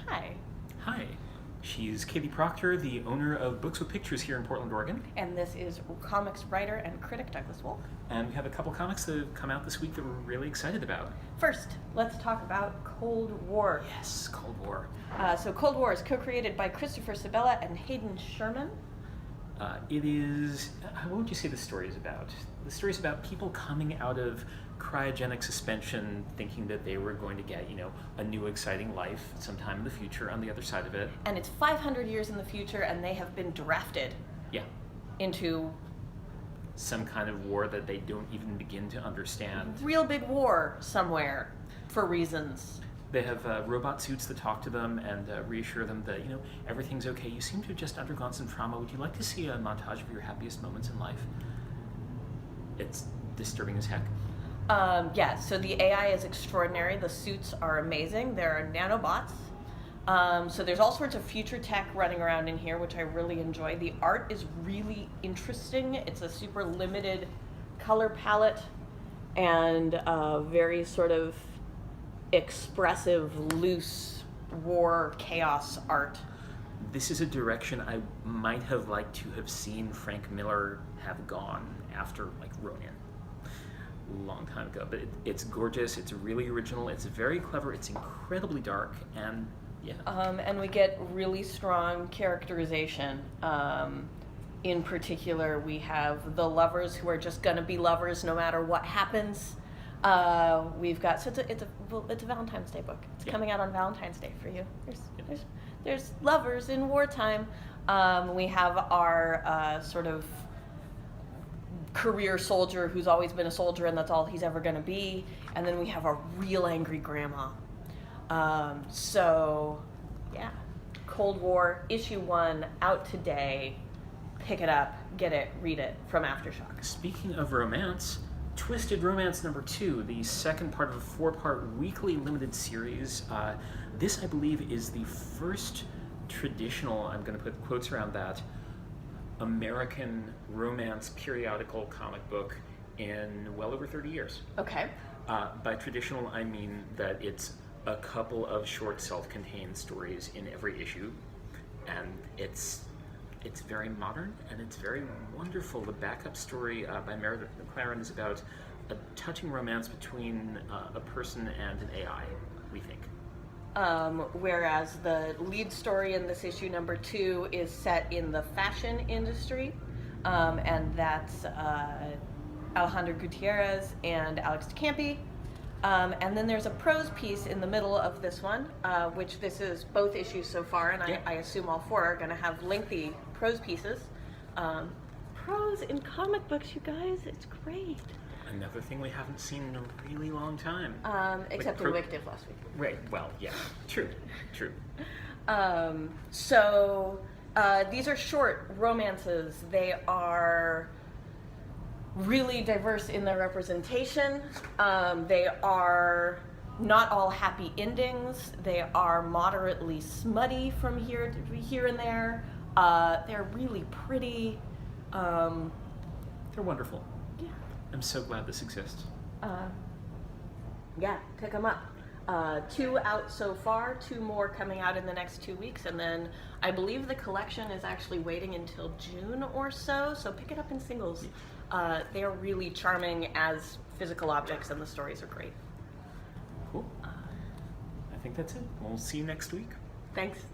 Hi. Hi. She's Katie Proctor, the owner of Books with Pictures here in Portland, Oregon. And this is comics writer and critic Douglas Wolk. And we have a couple comics that have come out this week that we're really excited about. First, let's talk about Cold War. Yes, Cold War. So Cold War is co-created by Christopher Sebela and Hayden Sherman. It is, what would you say the story is about? The story is about people coming out of cryogenic suspension thinking that they were going to get, a new exciting life sometime in the future on the other side of it. And it's 500 years in the future, and they have been drafted into some kind of war that they don't even begin to understand. Real big war somewhere for reasons. They have robot suits that talk to them and reassure them that, everything's okay. You seem to have just undergone some trauma. Would you like to see a montage of your happiest moments in life? It's disturbing as heck. So the AI is extraordinary. The suits are amazing. There are nanobots. So there's all sorts of future tech running around in here, which I really enjoy. The art is really interesting. It's a super limited color palette and very sort of expressive, loose war chaos art. This is a direction I might have liked to have seen Frank Miller have gone after Ronin a long time ago, but it's gorgeous, it's really original, it's very clever, it's incredibly dark, and and we get really strong characterization. In particular, we have the lovers who are just gonna be lovers no matter what happens. We've got, so it's a Valentine's Day book. It's coming out on Valentine's Day for you. There's lovers in wartime. We have our sort of career soldier who's always been a soldier and that's all he's ever going to be. And then we have a real angry grandma. Cold War, issue 1, out today. Pick it up, get it, read it, from Aftershock. Speaking of romance, Twisted Romance number 2, the second part of a 4-part weekly limited series. This, I believe, is the first traditional, I'm going to put quotes around that, American romance periodical comic book in well over 30 years. Okay. By traditional, I mean that it's a couple of short self-contained stories in every issue, and it's very modern and it's very wonderful. The backup story by Meredith McLaren is about a touching romance between a person and an AI, we think. Whereas the lead story in this issue number 2 is set in the fashion industry, and that's Alejandro Gutierrez and Alex DeCampi. And then there's a prose piece in the middle of this one, which this is both issues so far, and I assume all 4 are going to have lengthy prose pieces. Prose in comic books, you guys, it's great. Another thing we haven't seen in a really long time. Except in Wick Div last week. Right, well, yeah, true. These are short romances. They are really diverse in their representation. They are not all happy endings. They are moderately smutty from here and there. They're really pretty. They're wonderful. Yeah. I'm so glad this exists. Pick them up. 2 out so far, 2 more coming out in the next 2 weeks, and then I believe the collection is actually waiting until June or so pick it up in singles. They are really charming as physical objects, and the stories are great. Cool. I think that's it. We'll see you next week. Thanks.